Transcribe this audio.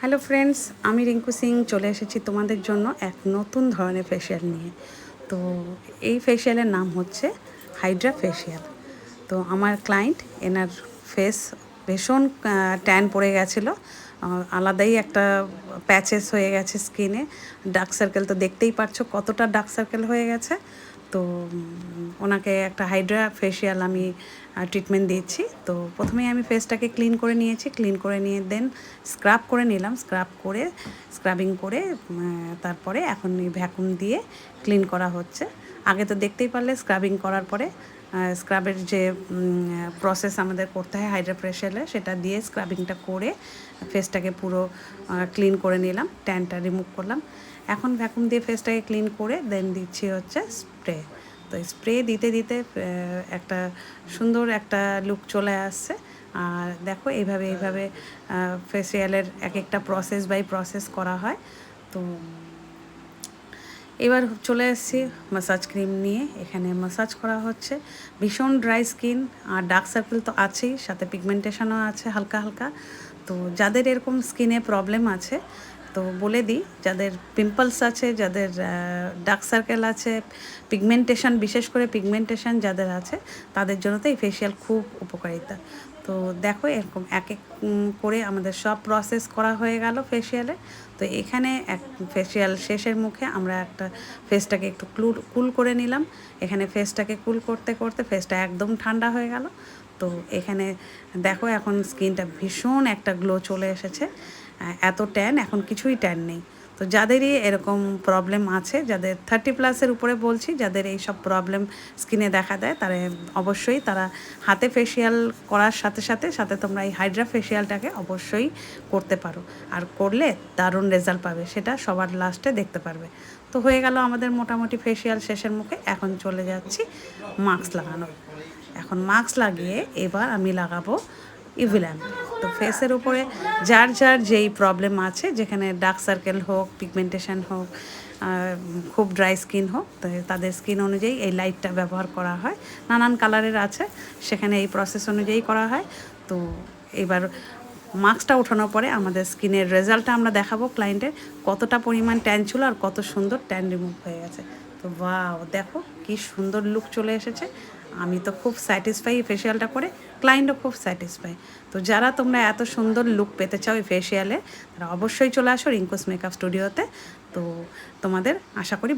Hello friends, আমি রিঙ্কু সিং চলে এসেছি তোমাদের জন্য এক নতুন ধরনের ফেসিয়াল নিয়ে। তো এই ফেসিয়ালের নাম হচ্ছে হাইড্রা ফেসিয়াল। তো আমার ক্লায়েন্ট এনার ফেস ভীষণ ট্যান পড়ে গেছিলো, আলাদাই একটা প্যাচেস হয়ে গেছে স্কিনে, ডার্ক সার্কেল তো দেখতেই পারছো কতটা ডার্ক সার্কেল হয়ে গেছে। তো ওনাকে একটা হাইড্রা ফেসিয়াল আমি ট্রিটমেন্ট দিয়েছি। তো প্রথমেই আমি ফেসটাকে ক্লিন করে নিয়েছি, ক্লিন করে নিয়ে দেন স্ক্রাব করে নিলাম, স্ক্রাবিং করে তারপরে এখন এই ভ্যাকুম দিয়ে ক্লিন করা হচ্ছে। আগে তো দেখতেই পারলে স্ক্রাবিং করার পরে স্ক্রাবের যে প্রসেস আমাদের করতে হয় হাইড্রা ফেসিয়ালে, সেটা দিয়ে স্ক্রাবিংটা করে ফেসটাকে পুরো ক্লিন করে নিলাম, ট্যানটা রিমুভ করলাম। এখন ভ্যাকুম দিয়ে ফেসটাকে ক্লিন করে দেন দিচ্ছি হচ্ছে স্প্রে। তো স্প্রে দিতে দিতে একটা সুন্দর একটা লুক চলে আসছে। আর দেখো এইভাবে ফেসিয়ালের এক একটা প্রসেস বাই প্রসেস করা হয়। তো এবার চলে এসেছি ম্যাসাজ ক্রিম নিয়ে, এখানে ম্যাসাজ করা হচ্ছে। ভীষণ ড্রাই স্কিন আর ডার্ক সার্কেল তো আছেই, সাথে পিগমেন্টেশনও আছে হালকা হালকা। তো যাদের এরকম স্কিনে প্রবলেম আছে, তো বলে দিই, যাদের পিম্পলস আছে, যাদের ডার্ক সার্কেল আছে, পিগমেন্টেশন, বিশেষ করে পিগমেন্টেশন যাদের আছে, তাদের জন্য তো এই ফেসিয়াল খুব উপকারিতা। তো দেখো এরকম এক এক করে আমাদের সব প্রসেস করা হয়ে গেল ফেসিয়ালে। তো এখানে এক ফেসিয়াল শেষের মুখে আমরা একটা ফেসটাকে একটু কুল করে নিলাম। এখানে ফেসটাকে কুল করতে করতে ফেসটা একদম ঠান্ডা হয়ে গেল। তো এখানে দেখো এখন স্কিনটা ভীষণ একটা গ্লো চলে এসেছে, এত ট্যান, এখন কিছুই ট্যান নেই। তো যাদেরই এরকম প্রবলেম আছে, যাদের 30+ উপরে বলছি, যাদের এই সব প্রবলেম স্কিনে দেখা দেয়, তারা অবশ্যই তারা হাতে ফেসিয়াল করার সাথে সাথে সাথে তোমরা এই হাইড্রা ফেসিয়ালটাকে অবশ্যই করতে পারো। আর করলে দারুণ রেজাল্ট পাবে, সেটা সবার লাস্টে দেখতে পারবে। তো হয়ে গেল আমাদের মোটামুটি ফেসিয়াল শেষের মুখে। এখন চলে যাচ্ছি মাস্ক লাগানো। এখন মাস্ক লাগিয়ে এবার আমি লাগাবো ইউভি ল্যাম্প। তো ফেসের উপরে যার যার যেই প্রবলেম আছে, যেখানে ডার্ক সার্কেল হোক, পিগমেন্টেশন হোক, খুব ড্রাই স্কিন হোক, তাদের স্কিন অনুযায়ী এই লাইটটা ব্যবহার করা হয়। নানান কালারের আছে, সেখানে এই প্রসেস অনুযায়ী করা হয়। তো এবার মাস্কটা ওঠানোর পরে আমাদের স্কিনের রেজাল্টটা আমরা দেখাবো ক্লায়েন্টের, কতটা পরিমাণ ট্যান ছিল আর কত সুন্দর ট্যান রিমুভ হয়ে গেছে। তো ওয়াও, দেখো কি সুন্দর লুক চলে এসেছে। আমি তো খুব স্যাটিসফাই ফেসিয়ালটা করে, ক্লায়েন্টও খুব স্যাটিসফাই। তো যারা তোমরা এত সুন্দর লুক পেতে চাও এই ফেসিয়ালে, তারা অবশ্যই চলে আসো রিঙ্কুস মেকআপ স্টুডিওতে। তো তোমাদের আশা করি